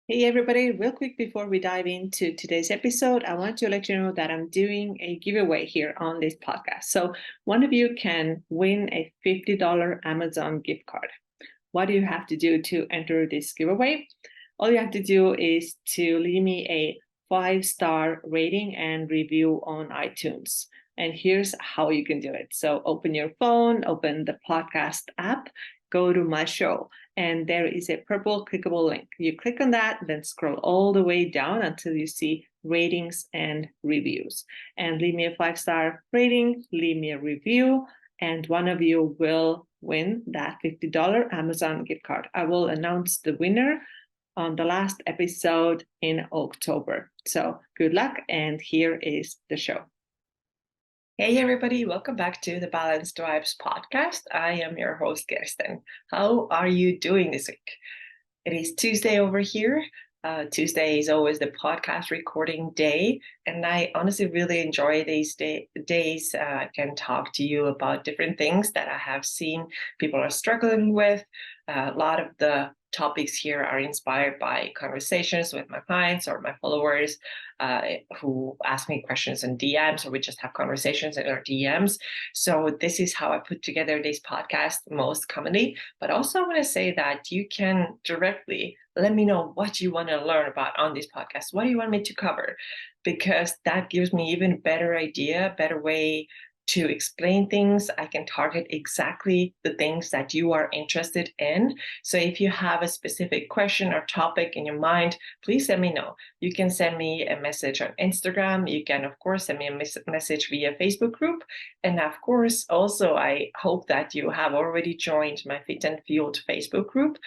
Hey everybody, real quick before we dive into today's episode, I want to let you know that I'm doing a giveaway here on this podcast. So one of you can win a $50 Amazon gift card. What do you have to do to enter this giveaway? All you have to do is to leave me a 5-star rating and review on iTunes. And here's how you can do it. So open your phone, open the podcast app, go to my show, and there is a purple clickable link. You click on that, then scroll all the way down until you see ratings and reviews. And leave me a 5-star rating, leave me a review, and one of you will win that $50 Amazon gift card. I will announce the winner on the last episode in October. So good luck, and here is the show. Hey everybody, welcome back to the Balanced Vibes podcast. I am your host, Kirsten. How are you doing this week? It is Tuesday over here. Tuesday is always the podcast recording day, and I honestly really enjoy these days. I can talk to you about different things that I have seen people are struggling with. A lot of the topics here are inspired by conversations with my clients or my followers who ask me questions in DMs, or we just have conversations in our DMs. So this is how I put together this podcast most commonly. But also I want to say that you can directly let me know what you want to learn about on this podcast. What do you want me to cover? Because that gives me even better idea, better way to explain things. I can target exactly the things that you are interested in. So if you have a specific question or topic in your mind, please let me know. You can send me a message on Instagram. You can, of course, send me a message via Facebook group. And of course, also, I hope that you have already joined my Fit and Fueled Facebook group,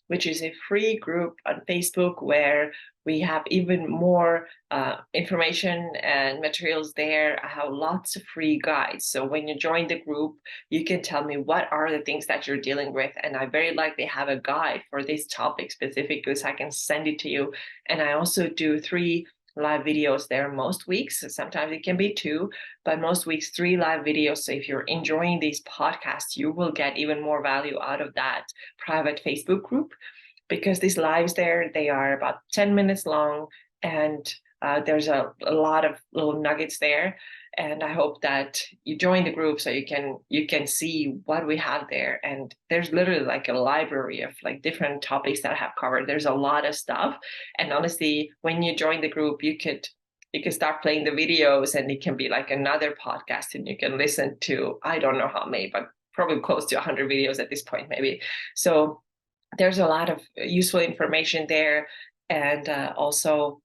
which is a free group on Facebook where we have even more information and materials there. I have lots of free guides. So when you join the group, you can tell me what are the things that you're dealing with. And I very likely have a guide for this topic specifically, so I can send it to you. And I also do 3 live videos there most weeks. Sometimes it can be 2, but most weeks 3 live videos. So if you're enjoying these podcasts, you will get even more value out of that private Facebook group, because these lives there, they are about 10 minutes long, and there's a lot of little nuggets there. And I hope that you join the group so you can see what we have there. And there's literally like a library of like different topics that I have covered. There's a lot of stuff. And honestly, when you join the group, you can start playing the videos, and it can be like another podcast, and you can listen to, I don't know how many, but probably close to 100 videos at this point, maybe. So there's a lot of useful information there. And also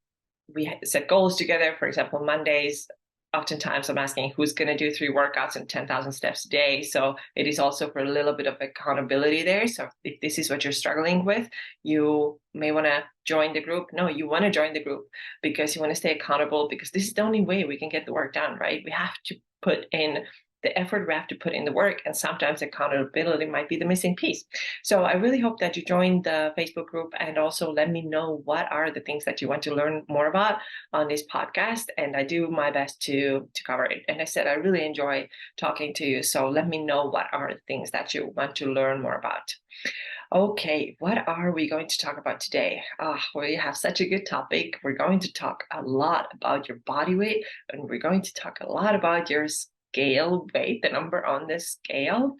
we set goals together. For example, Mondays, oftentimes I'm asking who's going to do 3 workouts and 10,000 steps a day. So it is also for a little bit of accountability there. So if this is what you're struggling with, you may want to join the group. No, you want to join the group because you want to stay accountable, because this is the only way we can get the work done, right? We have to put in the effort, we have to put in the work, and sometimes accountability might be the missing piece. So I really hope that you join the Facebook group, and also let me know what are the things that you want to learn more about on this podcast. And I do my best to cover it. And I said, I really enjoy talking to you. So let me know what are the things that you want to learn more about. Okay, what are we going to talk about today? We have such a good topic. We're going to talk a lot about your body weight, and we're going to talk a lot about your scale weight, the number on the scale.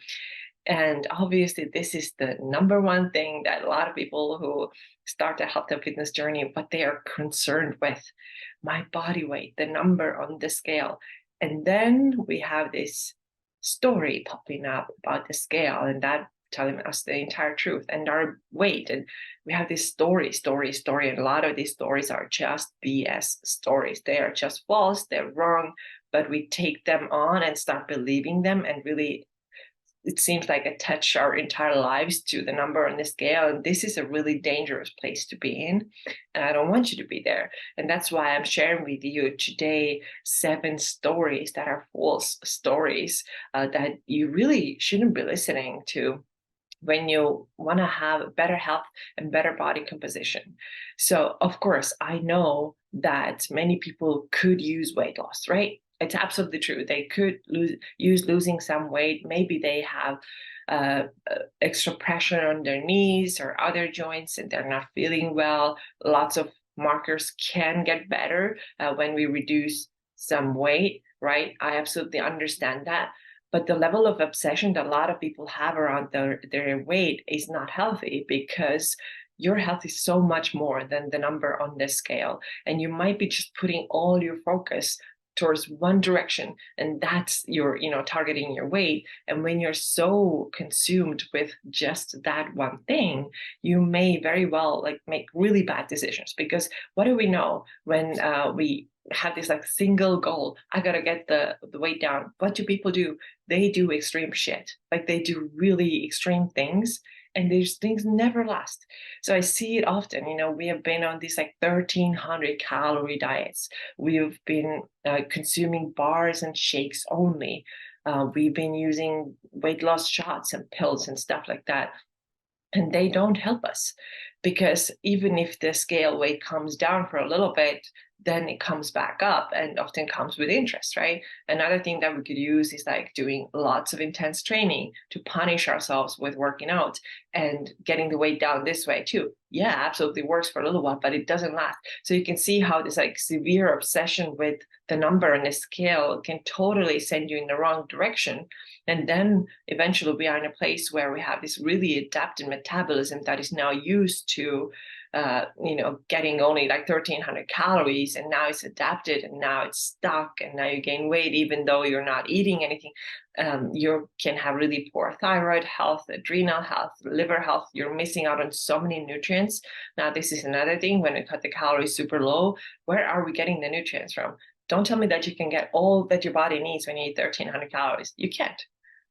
And obviously, this is the number one thing that a lot of people who start a health and fitness journey, what they are concerned with: my body weight, the number on the scale. And then we have this story popping up about the scale, and that telling us the entire truth and our weight. And we have this story. And a lot of these stories are just BS stories. They are just false, they're wrong, but we take them on and start believing them, and really it seems like attach our entire lives to the number on the scale. And this is a really dangerous place to be in, and I don't want you to be there. And that's why I'm sharing with you today 7 stories that are false stories that you really shouldn't be listening to when you want to have better health and better body composition. So of course, I know that many people could use weight loss, right? it's absolutely true. They could use losing some weight. Maybe they have extra pressure on their knees or other joints and they're not feeling well. Lots of markers can get better when we reduce some weight, right? I absolutely understand that. But the level of obsession that a lot of people have around their weight is not healthy, because your health is so much more than the number on this scale. And you might be just putting all your focus towards one direction, and that's your, targeting your weight. And when you're so consumed with just that one thing, you may very well like make really bad decisions. Because what do we know when we have this like single goal? I gotta get the weight down. What do people do? They do extreme shit. Like they do really extreme things, and these things never last. So I see it often. We have been on these like 1,300 calorie diets. We've been consuming bars and shakes only. We've been using weight loss shots and pills and stuff like that. And they don't help us, because even if the scale weight comes down for a little bit, then it comes back up and often comes with interest, right? Another thing that we could use is like doing lots of intense training to punish ourselves with working out and getting the weight down this way too. Yeah, absolutely works for a little while, but it doesn't last. So you can see how this like severe obsession with the number on the scale can totally send you in the wrong direction. And then eventually we are in a place where we have this really adapted metabolism that is now used to getting only like 1,300 calories, and now it's adapted and now it's stuck, and now you gain weight even though you're not eating anything. You can have really poor thyroid health, adrenal health, liver health. You're missing out on so many nutrients. Now, this is another thing. When we cut the calories super low, where are we getting the nutrients from? Don't tell me that you can get all that your body needs when you eat 1,300 calories. You can't.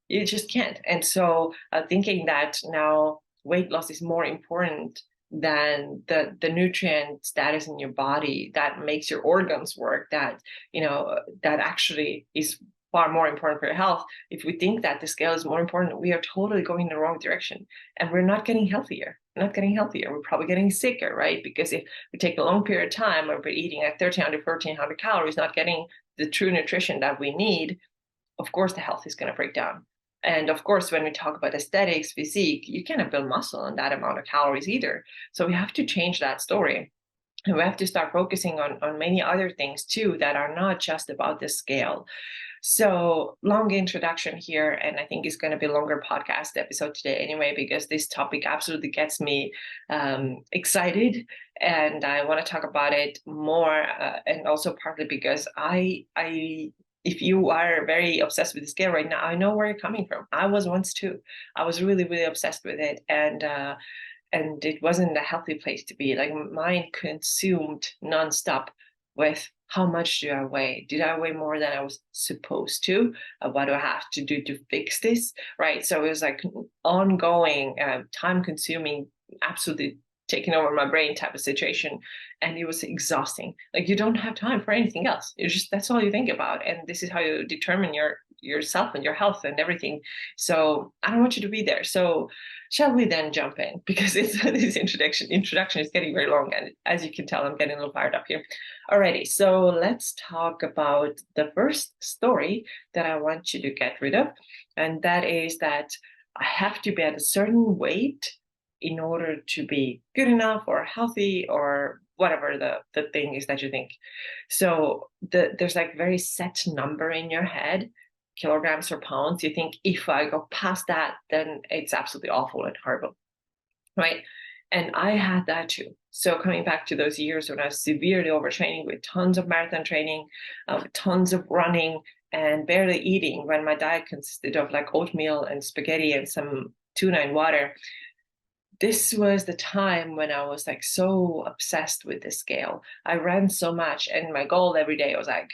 You just can't. And so thinking that now weight loss is more important than the nutrient status in your body that makes your organs work, that that actually is far more important for your health. If we think that the scale is more important, we are totally going in the wrong direction, and we're not getting healthier. We're not getting healthier. We're probably getting sicker, right? Because if we take a long period of time where we're eating at 1,300, 1,400 calories, not getting the true nutrition that we need, of course the health is going to break down. And of course, when we talk about aesthetics, physique, you cannot build muscle on that amount of calories either. So we have to change that story. And we have to start focusing on many other things too that are not just about the scale. So long introduction here, and I think it's going to be a longer podcast episode today anyway, because this topic absolutely gets me excited, and I want to talk about it more, and also partly because I if you are very obsessed with the scale right now, I know where you're coming from. I was once too. I was really, really obsessed with it, and it wasn't a healthy place to be. Like, mind consumed nonstop with how much do I weigh? Did I weigh more than I was supposed to? What do I have to do to fix this? Right. So it was like ongoing, time consuming, absolutely taking over my brain type of situation. And it was exhausting. Like, you don't have time for anything else. It's just, that's all you think about. And this is how you determine yourself and your health and everything. So I don't want you to be there. So shall we then jump in? Because this introduction is getting very long. And as you can tell, I'm getting a little fired up here. Alrighty, so let's talk about the first story that I want you to get rid of. And that is that I have to be at a certain weight in order to be good enough or healthy or whatever the thing is that you think. So there's like very set number in your head, kilograms or pounds. You think if I go past that, then it's absolutely awful and horrible, right? And I had that too. So coming back to those years when I was severely overtraining with tons of marathon training, tons of running, and barely eating, when my diet consisted of like oatmeal and spaghetti and some tuna and water. This was the time when I was like so obsessed with the scale. I ran so much, and my goal every day was like,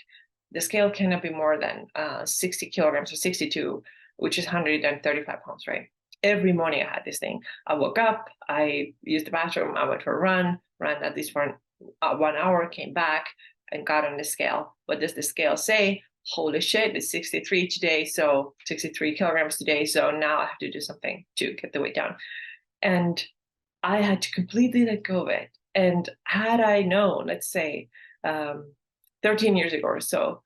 the scale cannot be more than 60 kilograms or 62, which is 135 pounds, right? Every morning I had this thing. I woke up, I used the bathroom, I went for a run, ran at least for 1 hour, came back and got on the scale. What does the scale say? Holy shit, it's 63 today, so 63 kilograms today. So now I have to do something to get the weight down. And I had to completely let go of it. And had I known, let's say, 13 years ago or so,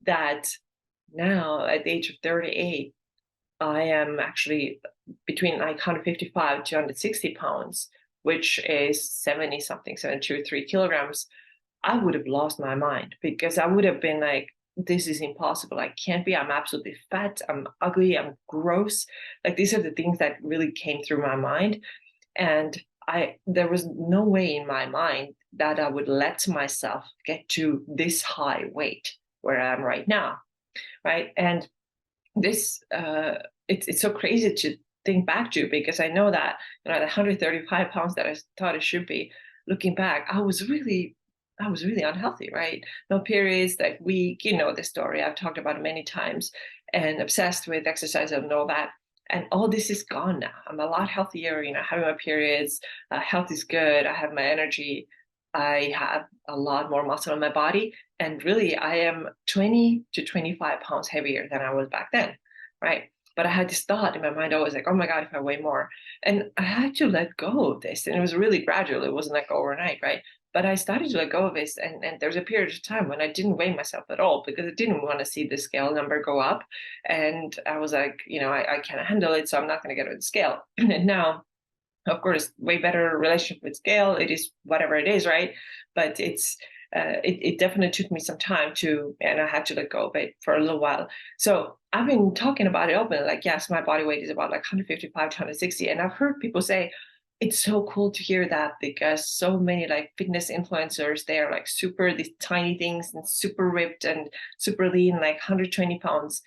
that now at the age of 38, I am actually between like 155 to 160 pounds, which is 70 something, 73 kilograms. I would have lost my mind because I would have been like, this is impossible. I can't be. I'm absolutely fat. I'm ugly. I'm gross. Like these are the things that really came through my mind. And there was no way in my mind that I would let myself get to this high weight where I am right now. Right. And this it's so crazy to think back to, because I know that, the 135 pounds that I thought it should be, looking back, I was really unhealthy, right? No periods, like weak, the story. I've talked about it many times, and obsessed with exercise and all that. And all this is gone now. I'm a lot healthier, having my periods. Health is good. I have my energy. I have a lot more muscle in my body. And really, I am 20 to 25 pounds heavier than I was back then, right? But I had this thought in my mind always like, oh my God, if I weigh more. And I had to let go of this. And it was really gradual. It wasn't like overnight, right? But I started to let go of this. And there's a period of time when I didn't weigh myself at all because I didn't want to see the scale number go up. And I was like, I can't handle it, so I'm not going to get on the scale. And now, of course, way better relationship with scale. It is whatever it is, right? But it definitely took me some time and I had to let go of it for a little while. So I've been talking about it openly, like, yes, my body weight is about like 155 to 160. And I've heard people say, it's so cool to hear that, because so many like fitness influencers, they're like super, these tiny things and super ripped and super lean, like 120 pounds.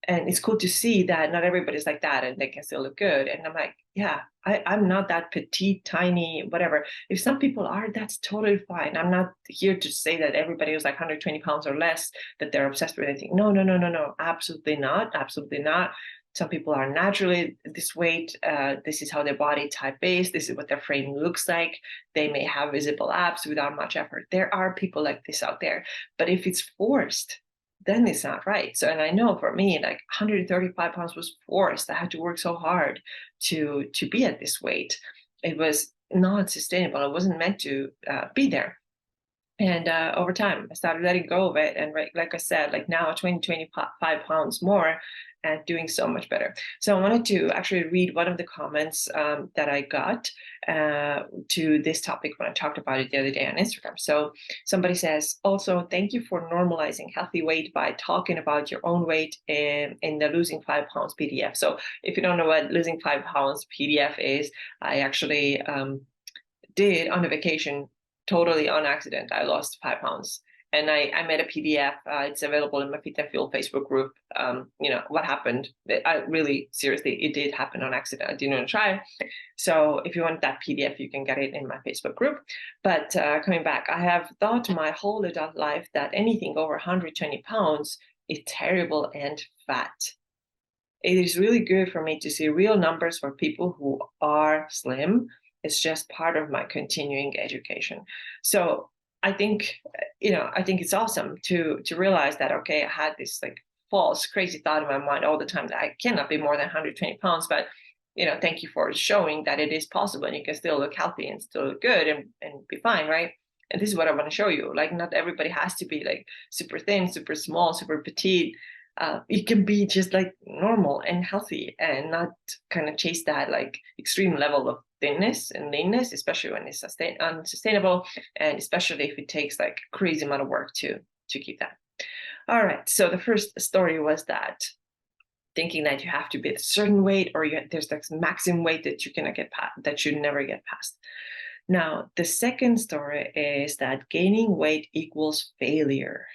And it's cool to see that not everybody's like that and they can still look good. And I'm like, yeah, I'm not that petite, tiny, whatever. If some people are, that's totally fine. I'm not here to say that everybody who's like 120 pounds or less, that they're obsessed with anything. No, no, no, no, no. Absolutely not. Absolutely not. Some people are naturally this weight. This is how their body type is. This is what their frame looks like. They may have visible abs without much effort. There are people like this out there. But if it's forced, then it's not right. So, and I know for me, like 135 pounds was forced. I had to work so hard to be at this weight. It was not sustainable. It wasn't meant to be there. And over time, I started letting go of it. And like I said, like now 20, 25 pounds more and doing so much better. So I wanted to actually read one of the comments that I got to this topic when I talked about it the other day on Instagram. So somebody says, also, thank you for normalizing healthy weight by talking about your own weight in the Losing 5 Pounds PDF. So if you don't know what Losing 5 Pounds PDF is, I actually did on a vacation, totally on accident. I lost 5 pounds. And I made a PDF. It's available in my Fit and Fuel Facebook group. What happened? I really, seriously, it did happen on accident. I didn't want to try. So if you want that PDF, you can get it in my Facebook group. But coming back, I have thought my whole adult life that anything over 120 pounds is terrible and fat. It is really good for me to see real numbers for people who are slim. It's just part of my continuing education. So I think, I think it's awesome to realize that, okay, I had this like false, crazy thought in my mind all the time that I cannot be more than 120 pounds. But, thank you for showing that it is possible and you can still look healthy and still look good and be fine, right? And this is what I want to show you. Like, not everybody has to be like super thin, super small, super petite. You can be just like normal and healthy and not kind of chase that like extreme level of thinness and leanness, especially when it's unsustainable, and especially if it takes like a crazy amount of work to keep that. All right. So the first story was that thinking that you have to be at a certain weight, or there's like maximum weight that you're gonna get past, that you never get past. Now, the second story is that gaining weight equals failure.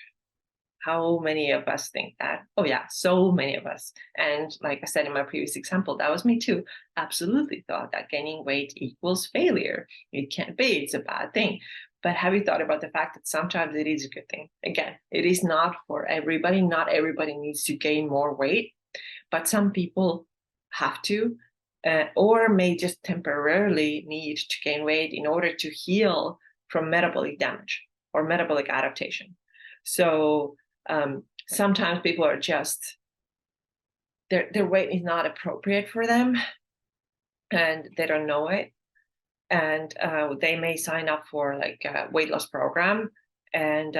How many of us think that? Oh yeah, so many of us. And like I said in my previous example, that was me too. Absolutely thought that gaining weight equals failure. It can't be, it's a bad thing. But have you thought about the fact that sometimes it is a good thing? Again, it is not for everybody. Not everybody needs to gain more weight, but some people have to, or may just temporarily need to gain weight in order to heal from metabolic damage or metabolic adaptation. So sometimes people are just, their weight is not appropriate for them and they don't know it. And they may sign up for like a weight loss program And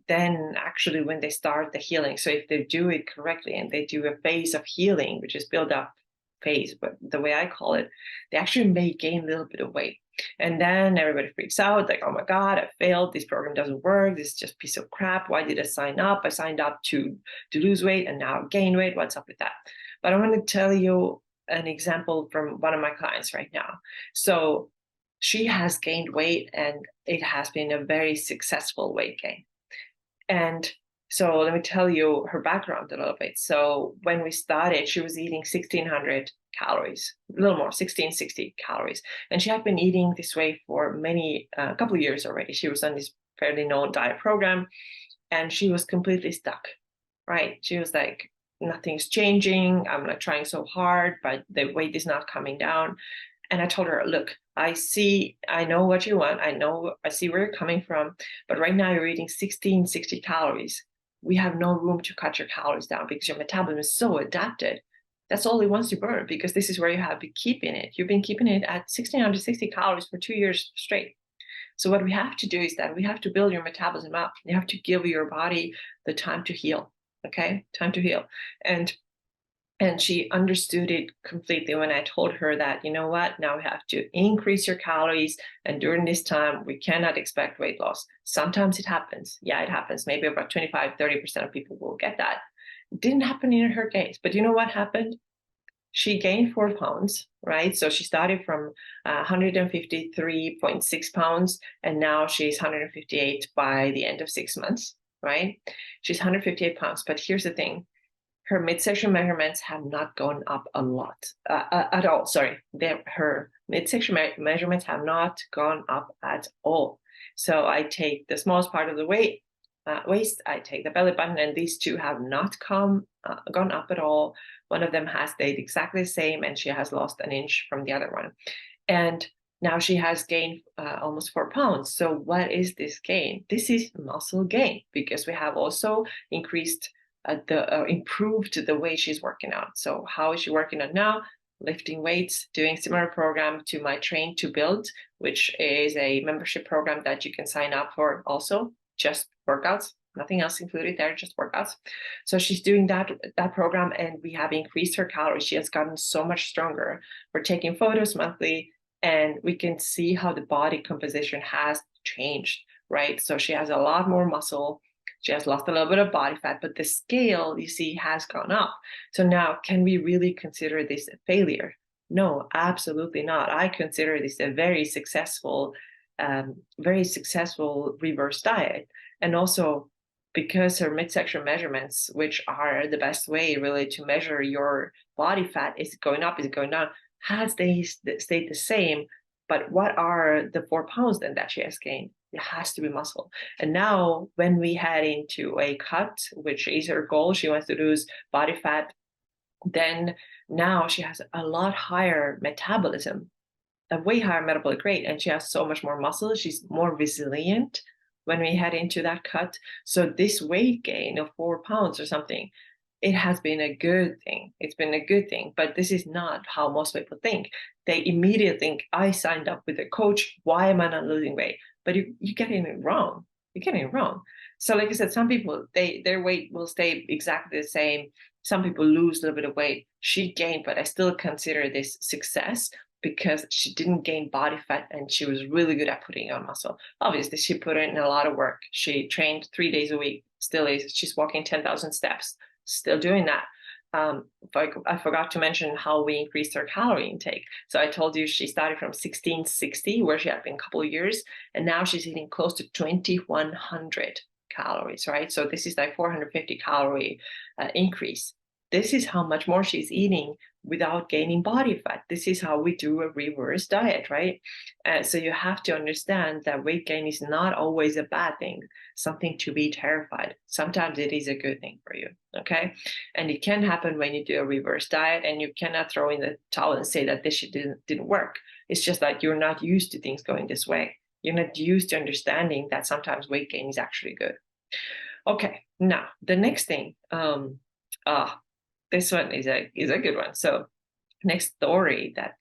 then actually when they start the healing, so if they do it correctly and they do a phase of healing, which is build up phase, but the way I call it, they actually may gain a little bit of weight. And then everybody freaks out, like, oh my God, I failed. This program doesn't work. This is just a piece of crap. Why did I sign up? I signed up to lose weight and now gain weight. What's up with that? But I want to tell you an example from one of my clients right now. So she has gained weight and it has been a very successful weight gain. And so let me tell you her background a little bit. So when we started, she was eating 1,600 calories, a little more, 1,660 calories. And she had been eating this way for a couple of years already. She was on this fairly known diet program and she was completely stuck, right? She was like, nothing's changing. I'm like trying so hard, but the weight is not coming down. And I told her, look, I know what you want. I see where you're coming from. But right now you're eating 1,660 calories. We have no room to cut your calories down because your metabolism is so adapted. That's all it wants to burn because this is where you have been keeping it. You've been keeping it at 1,660 calories for 2 years straight. So what we have to do is that we have to build your metabolism up. You have to give your body the time to heal. Okay, time to heal. And she understood it completely when I told her that, you know what, now we have to increase your calories. And during this time, we cannot expect weight loss. Sometimes it happens. Yeah, it happens. Maybe about 25-30% of people will get that. It didn't happen in her case. But you know what happened? She gained 4 pounds, right? So she started from 153.6 pounds, and now she's 158 by the end of 6 months, right? She's 158 pounds. But here's the thing. Her midsection measurements have not gone up a lot at all. Sorry, her midsection measurements have not gone up at all. So I take the smallest part of the waist, I take the belly button, and these two have not gone up at all. One of them has stayed exactly the same, and she has lost an inch from the other one. And now she has gained almost 4 pounds. So what is this gain? This is muscle gain because we have also improved the way she's working out. So how is she working out now? Lifting weights, doing similar program to my Train to Build, which is a membership program that you can sign up for also, just workouts, nothing else included there, just workouts. So she's doing that program and we have increased her calories. She has gotten so much stronger. We're taking photos monthly and we can see how the body composition has changed, right? So she has a lot more muscle. She has lost a little bit of body fat, but the scale, you see, has gone up. So now, can we really consider this a failure? No, absolutely not. I consider this a very successful reverse diet. And also because her midsection measurements, which are the best way really to measure your body fat, is it going up, is it going down, has they stayed the same. But what are the 4 pounds then that she has gained? It has to be muscle. And now when we head into a cut, which is her goal, she wants to lose body fat, then now she has a lot higher metabolism, a way higher metabolic rate, and she has so much more muscle. She's more resilient when we head into that cut. So this weight gain of 4 pounds or something, it has been a good thing. It's been a good thing, but this is not how most people think. They immediately think, I signed up with a coach. Why am I not losing weight? But you're getting it wrong. You're getting it wrong. So like I said, some people, their weight will stay exactly the same. Some people lose a little bit of weight. She gained, but I still consider this success because she didn't gain body fat and she was really good at putting on muscle. Obviously, she put in a lot of work. She trained 3 days a week, still is. She's walking 10,000 steps, still doing that. I forgot to mention how we increased her calorie intake. So I told you she started from 1,660, where she had been a couple of years, and now she's eating close to 2,100 calories, right? So this is like 450 calorie increase. This is how much more she's eating without gaining body fat. This is how we do a reverse diet, right? So you have to understand that weight gain is not always a bad thing, something to be terrified. Sometimes it is a good thing for you, okay? And it can happen when you do a reverse diet, and you cannot throw in the towel and say that this shit didn't work. It's just like you're not used to things going this way. You're not used to understanding that sometimes weight gain is actually good. Okay, now the next thing, this one is a good one. So next story that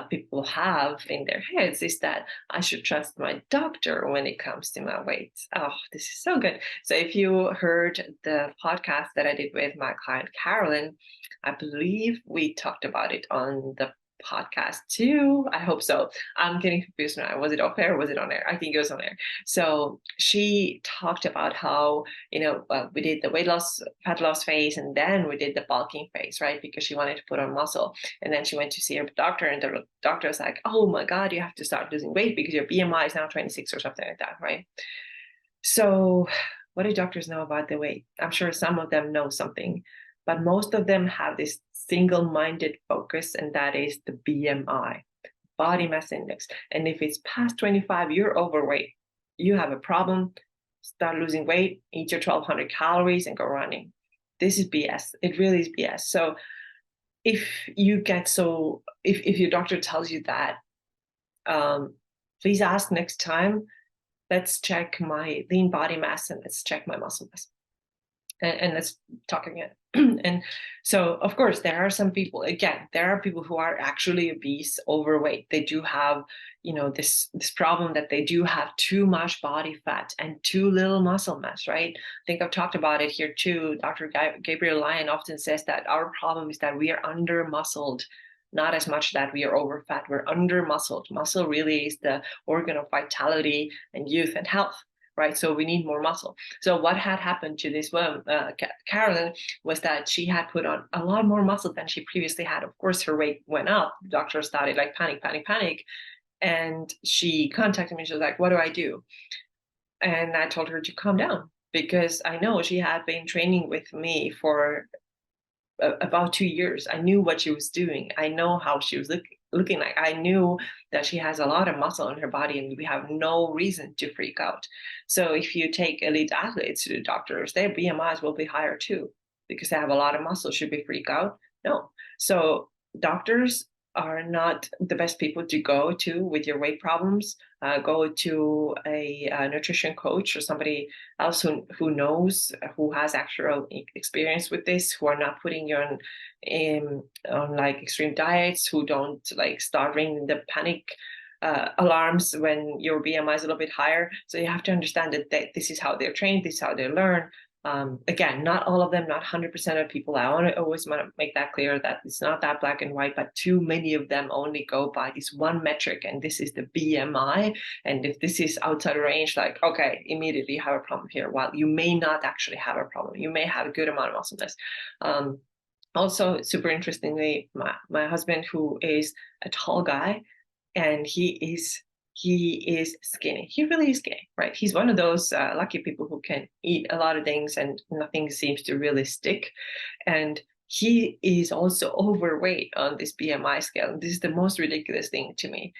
people have in their heads is that I should trust my doctor when it comes to my weight. Oh, this is so good. So if you heard the podcast that I did with my client Carolyn, I believe we talked about it on the podcast too. I hope so. I'm getting confused now. Was it off air or was it on air? I think it was on air. So she talked about how, we did the weight loss, fat loss phase, and then we did the bulking phase, right? Because she wanted to put on muscle. And then she went to see her doctor, and the doctor was like, oh my God, you have to start losing weight because your BMI is now 26 or something like that, right? So what do doctors know about the weight? I'm sure some of them know something, but most of them have this single-minded focus, and that is the BMI, body mass index. And if it's past 25, you're overweight, you have a problem, start losing weight, eat your 1,200 calories and go running. This is BS. It really is BS. So if your doctor tells you that, please ask next time, let's check my lean body mass and let's check my muscle mass. And let's talk again. And so, of course, there are some people, again, there are people who are actually obese, overweight. They do have, this problem that they do have too much body fat and too little muscle mass, right? I think I've talked about it here too. Dr. Gabriel Lyon often says that our problem is that we are under muscled, not as much that we are over fat, we're under muscled. Muscle really is the organ of vitality and youth and health. Right, so we need more muscle. So what had happened to this woman, Carolyn, was that she had put on a lot more muscle than she previously had. Of course, her weight went up. The doctor started like panic, and she contacted me. She was like, "What do I do?" And I told her to calm down because I know she had been training with me for about 2 years. I knew what she was doing. I know how she was looking like. I knew that she has a lot of muscle in her body and we have no reason to freak out. So if you take elite athletes to the doctors, their BMIs will be higher too because they have a lot of muscle. Should we freak out? No. So doctors are not the best people to go to with your weight problems. Go to a nutrition coach or somebody else who knows, who has actual experience with this, who are not putting you on like extreme diets, who don't like start ringing the panic alarms when your BMI is a little bit higher. So you have to understand that this is how they're trained, this is how they learn. Again, not all of them, not 100% of people. I always want to make that clear that it's not that black and white, but too many of them only go by this one metric, and this is the BMI. And if this is outside of range, like, okay, immediately you have a problem here. While you may not actually have a problem, you may have a good amount of muscle mass. Also, super interestingly, my husband, who is a tall guy, and he is skinny. He really is skinny, right? He's one of those lucky people who can eat a lot of things and nothing seems to really stick. And he is also overweight on this BMI scale. And this is the most ridiculous thing to me.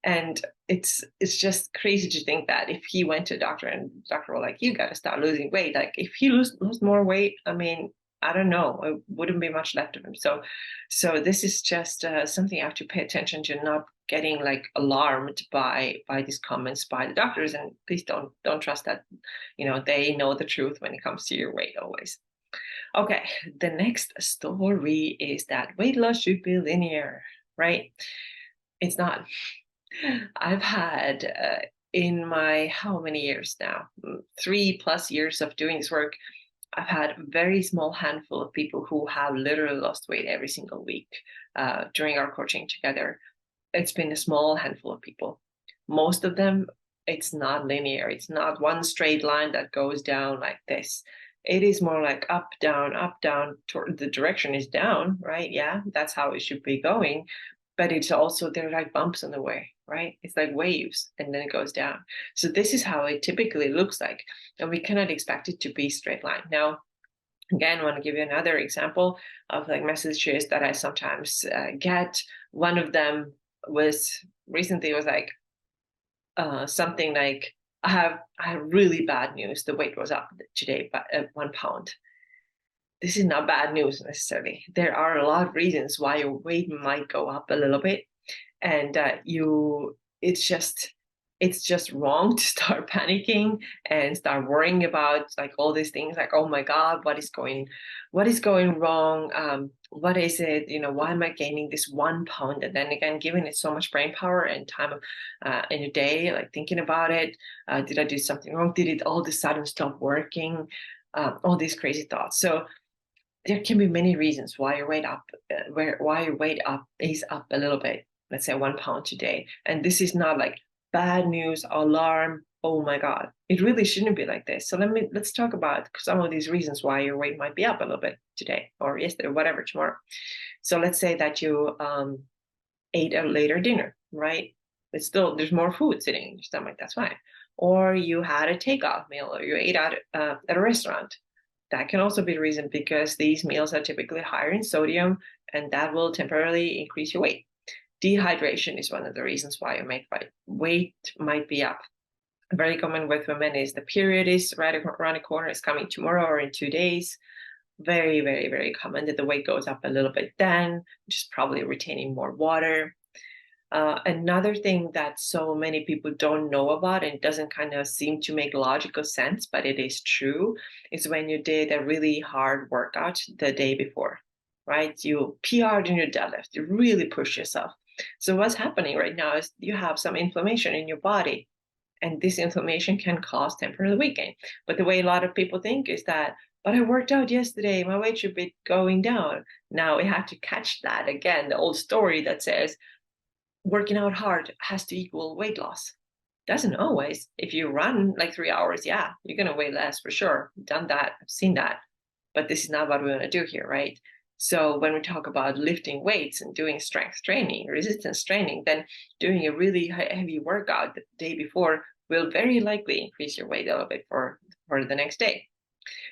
And it's just crazy to think that if he went to a doctor and the doctor was like, you got to start losing weight. Like if he lose more weight, I mean, I don't know, it wouldn't be much left of him. So this is just something I have to pay attention to, not getting like alarmed by these comments by the doctors. And please don't trust that, they know the truth when it comes to your weight always. Okay, the next story is that weight loss should be linear, right? It's not. I've had in my, how many years now? 3+ years of doing this work, I've had a very small handful of people who have literally lost weight every single week during our coaching together. It's been a small handful of people. Most of them, it's not linear. It's not one straight line that goes down like this. It is more like up, down, the direction is down, right? Yeah, that's how it should be going. But it's also, there are like bumps on the way, right? It's like waves and then it goes down. So this is how it typically looks like. And we cannot expect it to be straight line. Now, again, I want to give you another example of like messages that I sometimes get. One of them was recently like something like, I have really bad news. The weight was up today by 1 pound. This is not bad news necessarily. There are a lot of reasons why your weight might go up a little bit, and it's just it's just wrong to start panicking and start worrying about like all these things like, oh my God, what is going wrong? What is it? Why am I gaining this 1 pound? And then again, giving it so much brain power and time in a day, like thinking about it. Did I do something wrong? Did it all of a sudden stop working? All these crazy thoughts. So there can be many reasons why your weight is up a little bit, let's say 1 pound today. And this is not like bad news, alarm, oh my God. It really shouldn't be like this. So let's talk about some of these reasons why your weight might be up a little bit today or yesterday, whatever, tomorrow. So let's say that you ate a later dinner, right? But still there's more food sitting in your stomach, that's fine. Or you had a takeout meal, or you ate out at a restaurant. That can also be the reason, because these meals are typically higher in sodium, and that will temporarily increase your weight. Dehydration is one of the reasons why your weight might be up. Very common with women is the period is right around the corner, is coming tomorrow or in 2 days. Very, very, very common that the weight goes up a little bit then, which is probably retaining more water. Another thing that so many people don't know about and doesn't kind of seem to make logical sense, but it is true, is when you did a really hard workout the day before, right? You PR'd in your deadlift, you really push yourself. So what's happening right now is you have some inflammation in your body, and this inflammation can cause temporary weight gain. But the way a lot of people think is that, but I worked out yesterday, my weight should be going down. Now we have to catch that again, the old story that says, working out hard has to equal weight loss. Doesn't always. If you run like 3 hours, yeah, you're going to weigh less for sure. Done that. I've seen that. But this is not what we want to do here, right? So when we talk about lifting weights and doing strength training, resistance training, then doing a really heavy workout the day before will very likely increase your weight a little bit for the next day.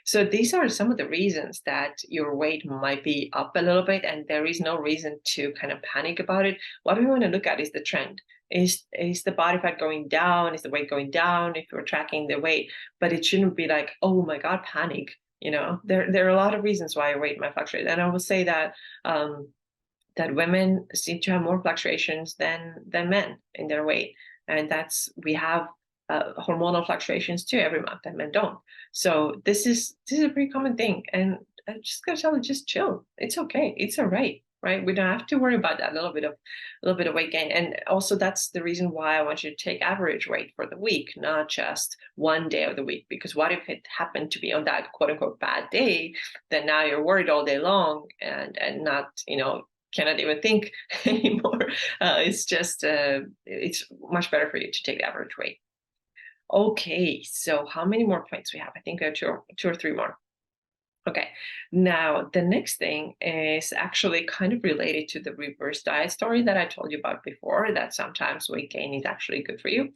So these are some of the reasons that your weight might be up a little bit, and there is no reason to kind of panic about it. What we want to look at is the trend. Is the body fat going down? Is the weight going down if you're tracking the weight? But it shouldn't be like, oh my God, panic. There are a lot of reasons why your weight might fluctuate. And I will say that that women seem to have more fluctuations than men in their weight. And we have hormonal fluctuations too every month, and men don't. So this is a pretty common thing. And I just gotta tell you, just chill. It's okay. It's all right. Right? We don't have to worry about that little bit of weight gain. And also that's the reason why I want you to take average weight for the week, not just one day of the week. Because what if it happened to be on that quote unquote bad day, then now you're worried all day long and not, cannot even think anymore. It's just it's much better for you to take the average weight. Okay, so how many more points we have? I think we have two or three more. Okay, now the next thing is actually kind of related to the reverse diet story that I told you about before, that sometimes weight gain is actually good for you.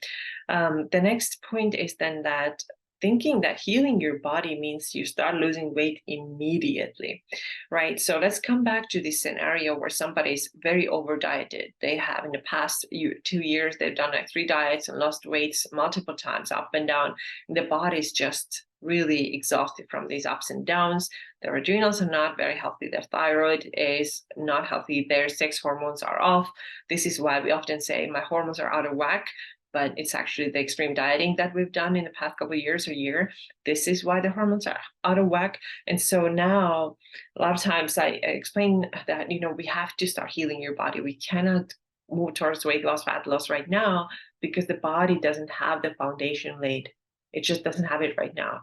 The next point is then that thinking that healing your body means you start losing weight immediately, right? So let's come back to this scenario where somebody's very over dieted. They have in the past 2 years, they've done like 3 diets and lost weights multiple times up and down. And the body's just really exhausted from these ups and downs. Their adrenals are not very healthy. Their thyroid is not healthy. Their sex hormones are off. This is why we often say my hormones are out of whack, but it's actually the extreme dieting that we've done in the past couple of years or year. This is why the hormones are out of whack. And so now a lot of times I explain that, we have to start healing your body. We cannot move towards weight loss, fat loss right now, because the body doesn't have the foundation laid. It just doesn't have it right now.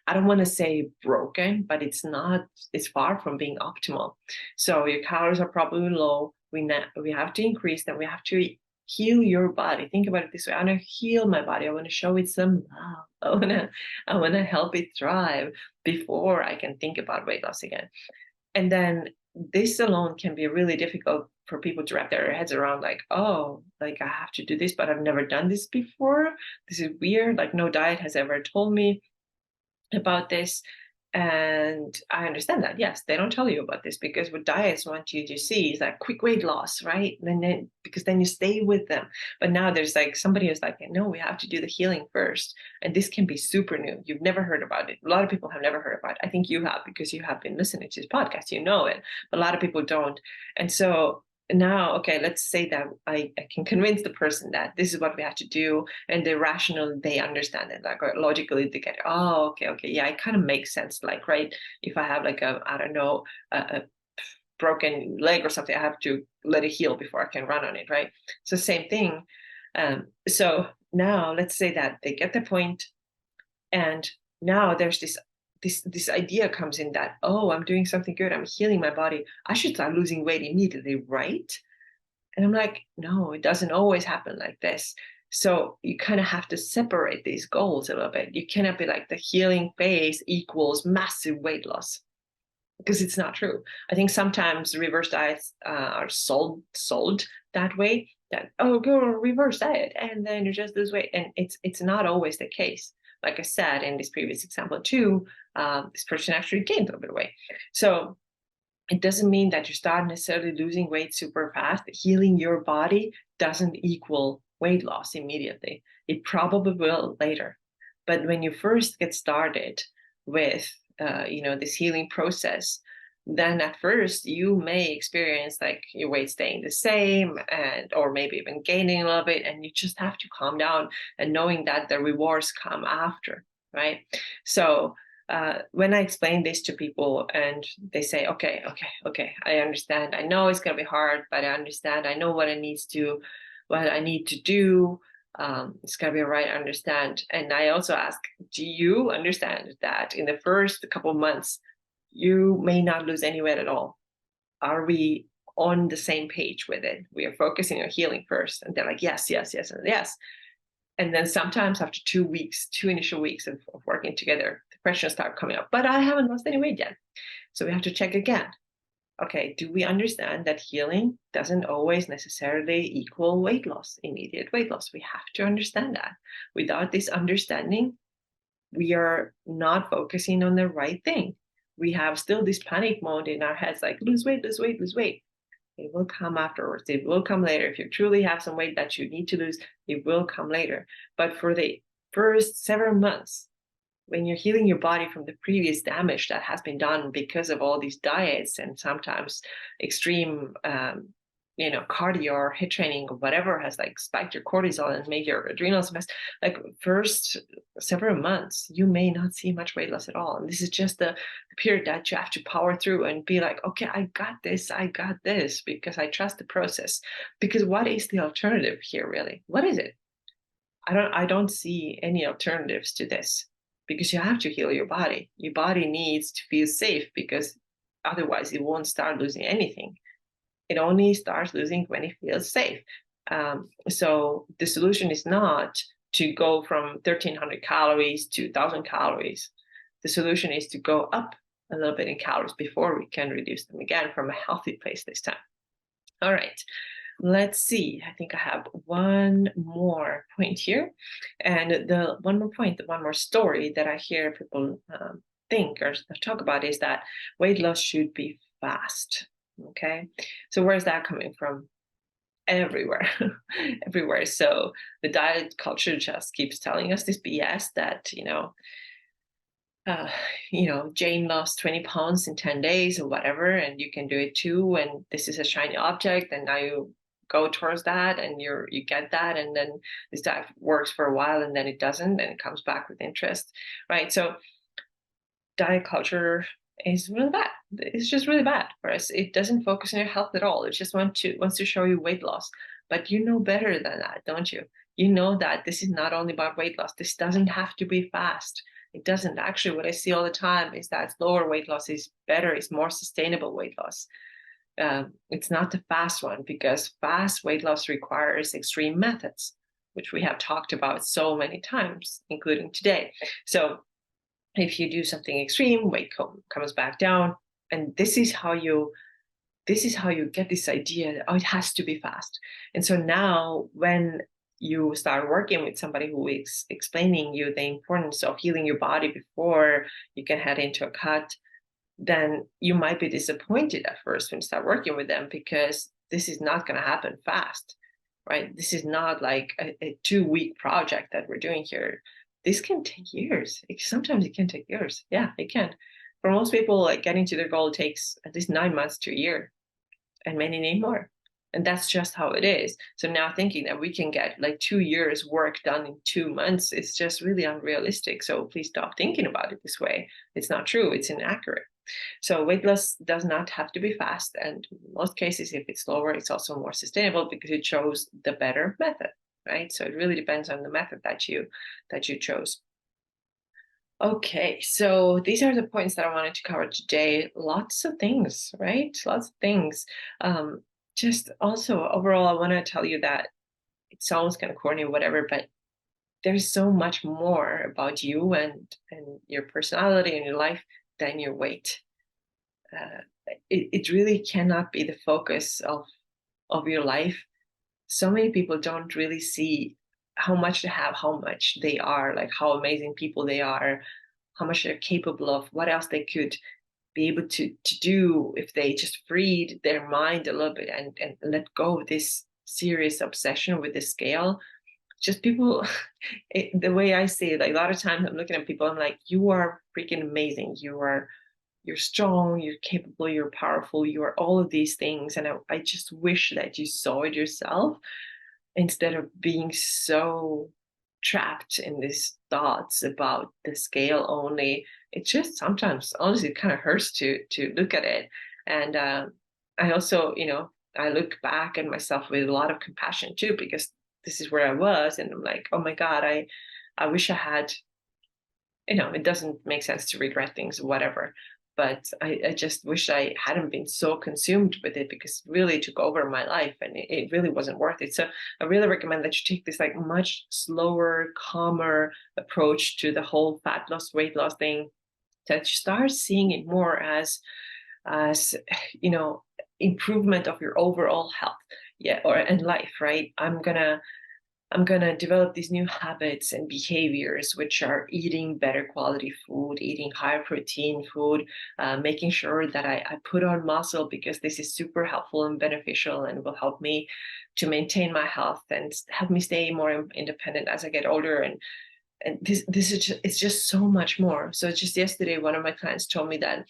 I don't want to say broken, but it's far from being optimal. So your calories are probably low. We have to increase them. We have to heal your body. Think about it this way. I want to heal my body. I want to show it some love. I want to help it thrive before I can think about weight loss again. And then this alone can be really difficult for people to wrap their heads around, like, oh, like I have to do this, but I've never done this before. This is weird. Like no diet has ever told me about this. And I understand that. Yes, they don't tell you about this, because what diets want you to see is that quick weight loss, right? And then because then you stay with them. But now there's like somebody who's like, no, we have to do the healing first. And this can be super new. You've never heard about it. A lot of people have never heard about it. I think you have, because you have been listening to this podcast, you know it, but a lot of people don't. And so now, okay, let's say that I can convince the person that this is what we have to do, and they're rational, they understand it, like logically they get, oh, okay, yeah, it kind of makes sense. Like, right, if I have like I don't know, a broken leg or something, I have to let it heal before I can run on it, right? So same thing. So now let's say that they get the point, and now there's this idea comes in that, oh, I'm doing something good, I'm healing my body, I should start losing weight immediately, right? And I'm like, no, it doesn't always happen like this. So you kind of have to separate these goals a little bit. You cannot be like the healing phase equals massive weight loss, because it's not true. I think sometimes reverse diets are sold that way, that, oh, go on a reverse diet and then you just lose weight. And it's not always the case. Like I said in this previous example too, this person actually gained a little bit of weight. So it doesn't mean that you start necessarily losing weight super fast. Healing your body doesn't equal weight loss immediately. It probably will later. But when you first get started with this healing process, then at first you may experience like your weight staying the same, and or maybe even gaining a little bit, and you just have to calm down and knowing that the rewards come after, right? So when I explain this to people and they say, okay, I understand. I know it's gonna be hard, but I understand. I know what I need to do. It's gonna be all right. I understand. And I also ask, do you understand that in the first couple of months, you may not lose any weight at all? Are we on the same page with it? We are focusing on healing first. And they're like, yes, and yes. And then sometimes after 2 weeks, 2 initial weeks of working together, the questions start coming up, but I haven't lost any weight yet. So we have to check again. Okay, do we understand that healing doesn't always necessarily equal weight loss, immediate weight loss? We have to understand that. Without this understanding, we are not focusing on the right thing. We have still this panic mode in our heads, like lose weight, lose weight, lose weight. It will come afterwards. It will come later. If you truly have some weight that you need to lose, it will come later. But for the first several months, when you're healing your body from the previous damage that has been done because of all these diets and sometimes extreme cardio or HIIT training or whatever has like spiked your cortisol and made your adrenals mess, like first several months you may not see much weight loss at all, and this is just the period that you have to power through and be like, okay, I got this, because I trust the process. Because what is the alternative here, really? What is it? I don't see any alternatives to this, because you have to heal your body. Your body needs to feel safe, because otherwise it won't start losing anything. It only starts losing when it feels safe. So the solution is not to go from 1,300 calories to 1,000 calories. The solution is to go up a little bit in calories before we can reduce them again from a healthy place this time. All right, let's see. I think I have one more point here. And the one more story that I hear people think or talk about is that weight loss should be fast. Okay, so where's that coming from? Everywhere. Everywhere. So the diet culture just keeps telling us this BS that Jane lost 20 pounds in 10 days or whatever, and you can do it too, and this is a shiny object, and now you go towards that and you get that, and then this diet works for a while and then it doesn't, and it comes back with interest, right? So diet culture is really bad. It's just really bad for us. It doesn't focus on your health at all. It just wants to show you weight loss. But you know better than that, don't you? You know that this is not only about weight loss. This doesn't have to be fast. It doesn't. Actually, what I see all the time is that slower weight loss is better, it's more sustainable weight loss. It's not the fast one, because fast weight loss requires extreme methods, which we have talked about so many times, including today. So if you do something extreme, weight comes back down, and this is how you get this idea that, oh, it has to be fast. And so now when you start working with somebody who is explaining you the importance of healing your body before you can head into a cut, then you might be disappointed at first when you start working with them, because this is not going to happen fast, right? This is not like a 2-week project that we're doing here. This can take years. Sometimes it can take years. Yeah, it can. For most people, like getting to their goal takes at least 9 months to a year, and many need more. And that's just how it is. So now thinking that we can get like 2 years work done in 2 months is just really unrealistic. So please stop thinking about it this way. It's not true. It's inaccurate. So weight loss does not have to be fast. And in most cases, if it's slower, it's also more sustainable because it chose the better method, right? So it really depends on the method that you chose. Okay, so these are the points that I wanted to cover today. Lots of things, right? Lots of things. Um, just also overall, I want to tell you that it sounds kind of corny or whatever, but there's so much more about you and your personality and your life than your weight. Uh, it really cannot be the focus of your life. So many people don't really see how much they have, how much they are, like how amazing people they are, how much they're capable of, what else they could be able to do if they just freed their mind a little bit and let go of this serious obsession with the scale. Just people, the way I see it, like a lot of times I'm looking at people, I'm like, you are freaking amazing. You're strong, you're capable, you're powerful, you are all of these things. And I just wish that you saw it yourself instead of being so trapped in these thoughts about the scale only. It just sometimes honestly it kind of hurts to look at it. And I also, I look back at myself with a lot of compassion too, because this is where I was, and I'm like, oh my God, I wish I had, it doesn't make sense to regret things or whatever. But I just wish I hadn't been so consumed with it because it really took over my life and it really wasn't worth it. So I really recommend that you take this like much slower, calmer approach to the whole fat loss, weight loss thing, that you start seeing it more as improvement of your overall health, yeah, or and life, right? I'm gonna develop these new habits and behaviors, which are eating better quality food, eating higher protein food, making sure that I put on muscle because this is super helpful and beneficial and will help me to maintain my health and help me stay more independent as I get older. And this is just, it's just so much more. So just yesterday, one of my clients told me that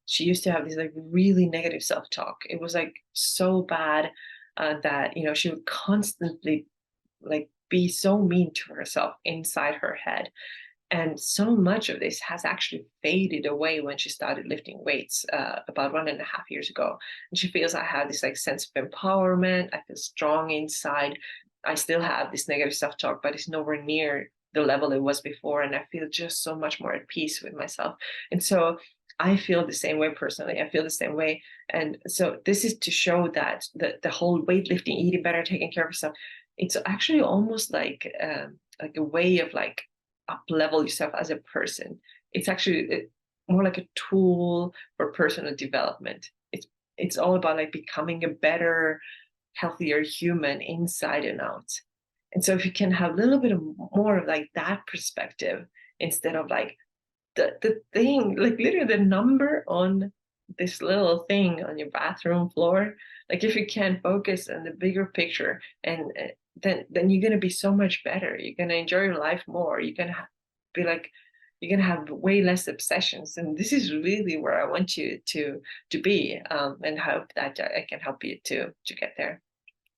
she used to have this like really negative self-talk. It was like so bad that she would constantly like be so mean to herself inside her head. And so much of this has actually faded away when she started lifting weights about 1.5 years ago. And she feels I have this like sense of empowerment. I feel strong inside. I still have this negative self-talk, but it's nowhere near the level it was before. And I feel just so much more at peace with myself. And so I feel the same way personally. I feel the same way. And so this is to show that the whole weightlifting, eating better, taking care of yourself, it's actually almost like a way of like up level yourself as a person. It's actually more like a tool for personal development. It's all about like becoming a better, healthier human inside and out. And so if you can have a little bit of more of like that perspective instead of like the thing, like literally the number on this little thing on your bathroom floor, like if you can focus on the bigger picture, and then you're going to be so much better. You're going to enjoy your life more. You're going to be like, you're going to have way less obsessions. And this is really where I want you to be, and hope that I can help you to get there.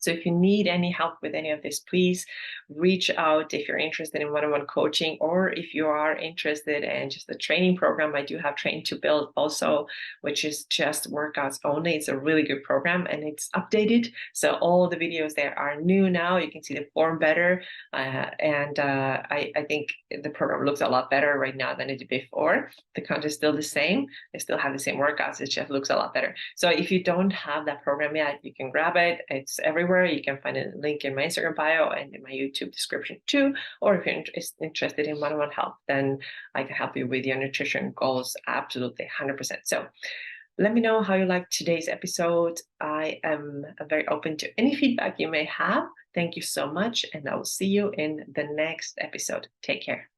So if you need any help with any of this, please reach out if you're interested in one-on-one coaching, or if you are interested in just the training program. I do have Train to Build also, which is just workouts only. It's a really good program and it's updated. So all the videos there are new now. You can see the form better. I think the program looks a lot better right now than it did before. The content is still the same. They still have the same workouts. It just looks a lot better. So if you don't have that program yet, you can grab it. It's everywhere. You can find a link in my Instagram bio and in my YouTube description too. Or if you're interested in one-on-one help, then I can help you with your nutrition goals. Absolutely, 100%. So let me know how you liked today's episode. I am very open to any feedback you may have. Thank you so much, and I will see you in the next episode. Take care.